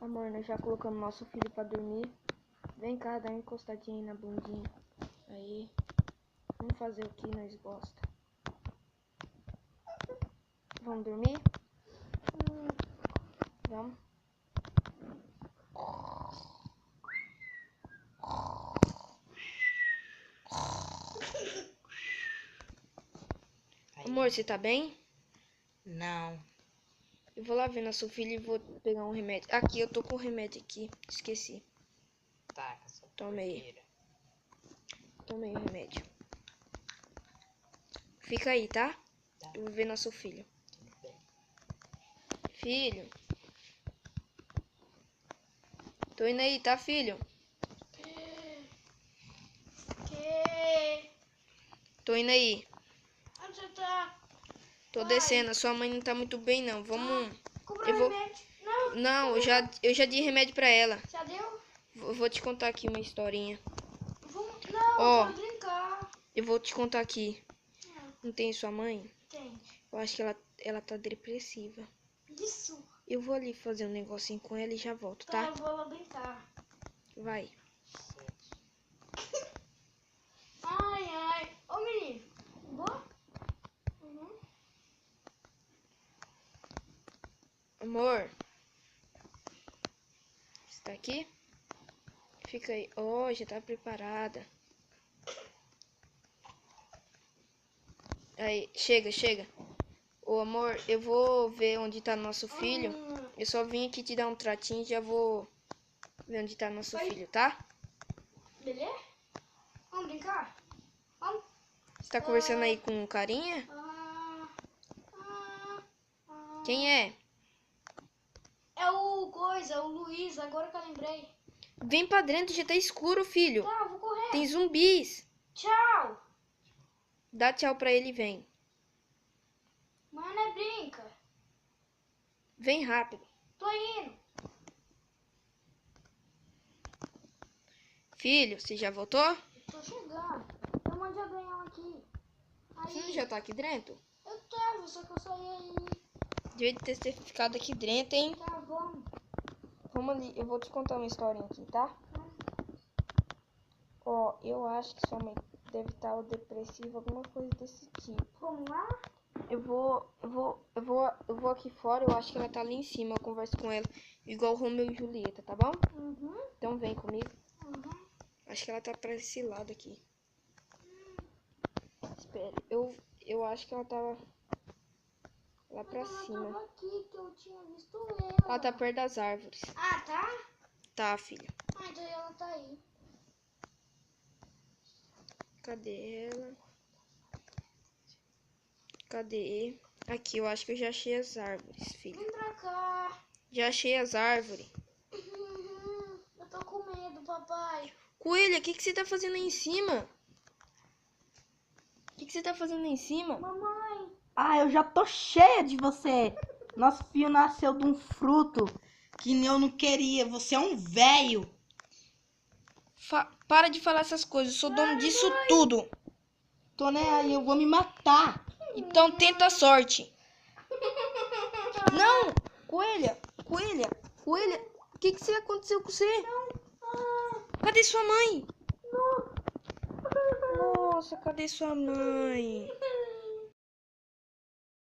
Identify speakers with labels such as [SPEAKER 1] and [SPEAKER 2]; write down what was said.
[SPEAKER 1] Amor, nós já colocamos nosso filho pra dormir. Vem cá, dá uma encostadinha aí na bundinha. Aí. Vamos fazer o que nós gosta. Vamos dormir? Vamos. Amor, você tá bem?
[SPEAKER 2] Não.
[SPEAKER 1] Eu vou lá ver nosso filho e vou pegar um remédio. Aqui, eu tô com o remédio aqui. Esqueci.
[SPEAKER 2] Tá, essa
[SPEAKER 1] Tomei.
[SPEAKER 2] porqueira.
[SPEAKER 1] Tomei o remédio. Fica aí, tá?
[SPEAKER 2] Tá.
[SPEAKER 1] Eu vou ver nosso filho.
[SPEAKER 2] Tudo bem.
[SPEAKER 1] Filho. Tô indo aí, tá, filho? Tô indo aí.
[SPEAKER 3] Onde você tá?
[SPEAKER 1] Tô descendo. A sua mãe não tá muito bem, não. Vamos...
[SPEAKER 3] Comprou
[SPEAKER 1] Eu vou...
[SPEAKER 3] remédio?
[SPEAKER 1] Não, eu já dei remédio pra ela.
[SPEAKER 3] Já deu?
[SPEAKER 1] Vou te contar aqui uma historinha.
[SPEAKER 3] Não,
[SPEAKER 1] Ó.
[SPEAKER 3] eu quero brincar.
[SPEAKER 1] Eu vou te contar aqui. Não tem sua mãe?
[SPEAKER 3] Tem.
[SPEAKER 1] Eu acho que ela tá depressiva.
[SPEAKER 3] Isso.
[SPEAKER 1] Eu vou ali fazer um negocinho com ela e já volto,
[SPEAKER 3] Tá,
[SPEAKER 1] tá?
[SPEAKER 3] eu vou lá brincar.
[SPEAKER 1] Vai.
[SPEAKER 3] Ai, ai. Ô, menino. Boa? Uhum.
[SPEAKER 1] Amor. Você tá aqui? Fica aí. Ó, já tá preparada. Aí, chega. Ô, amor, eu vou ver onde tá nosso filho. Eu só vim aqui te dar um tratinho e já vou ver onde tá nosso filho, tá?
[SPEAKER 3] Beleza? Vamos brincar? Vamos?
[SPEAKER 1] Você tá conversando aí com carinha? Quem é?
[SPEAKER 3] É o coisa, o Luiz, agora que eu lembrei.
[SPEAKER 1] Vem pra dentro, já tá escuro, filho.
[SPEAKER 3] Tá, eu vou correr.
[SPEAKER 1] Tem zumbis.
[SPEAKER 3] Tchau.
[SPEAKER 1] Dá tchau pra ele e vem.
[SPEAKER 3] Mano, é brinca.
[SPEAKER 1] Vem rápido.
[SPEAKER 3] Tô indo.
[SPEAKER 1] Filho, você já voltou?
[SPEAKER 3] Tô chegando. Eu mandei a ganhar aqui.
[SPEAKER 1] Você
[SPEAKER 3] Aí,
[SPEAKER 1] não já tá aqui dentro?
[SPEAKER 3] eu tava, só que eu saí aí.
[SPEAKER 1] Devia ter ficado aqui dentro, hein?
[SPEAKER 3] Tá, vamos.
[SPEAKER 1] Vamos ali, eu vou te contar uma historinha aqui, tá? Ó, eu acho que sua mãe deve estar depressiva, alguma coisa desse tipo.
[SPEAKER 3] Vamos lá?
[SPEAKER 1] Eu vou aqui fora, eu acho que ela tá ali em cima, eu converso com ela, igual Romeu e Julieta, tá bom?
[SPEAKER 3] Uhum.
[SPEAKER 1] Então vem comigo.
[SPEAKER 3] Uhum.
[SPEAKER 1] Acho que ela tá pra esse lado aqui. Espere, eu acho que ela tava lá pra cima.
[SPEAKER 3] Tava aqui que eu tinha visto ela.
[SPEAKER 1] Ela tá perto das árvores.
[SPEAKER 3] Ah, tá?
[SPEAKER 1] Tá, filha.
[SPEAKER 3] Ah, então ela tá aí.
[SPEAKER 1] Cadê ela? Cadê? Aqui, eu acho que eu já achei as árvores, filha.
[SPEAKER 3] Vem pra cá.
[SPEAKER 1] Já achei as árvores.
[SPEAKER 3] Eu tô com medo, papai.
[SPEAKER 1] Coelha, o que você tá fazendo aí em cima? O que você tá fazendo aí em cima?
[SPEAKER 3] Mamãe.
[SPEAKER 2] Ah, eu já tô cheia de você. Nosso filho nasceu de um fruto que eu não queria. Você é um velho.
[SPEAKER 1] Para de falar essas coisas, eu sou dono disso tudo.
[SPEAKER 2] Tô nem aí, eu vou me matar.
[SPEAKER 1] Então tenta a sorte. Não! Coelha! O que aconteceu com você? Cadê sua mãe? Nossa, cadê sua mãe?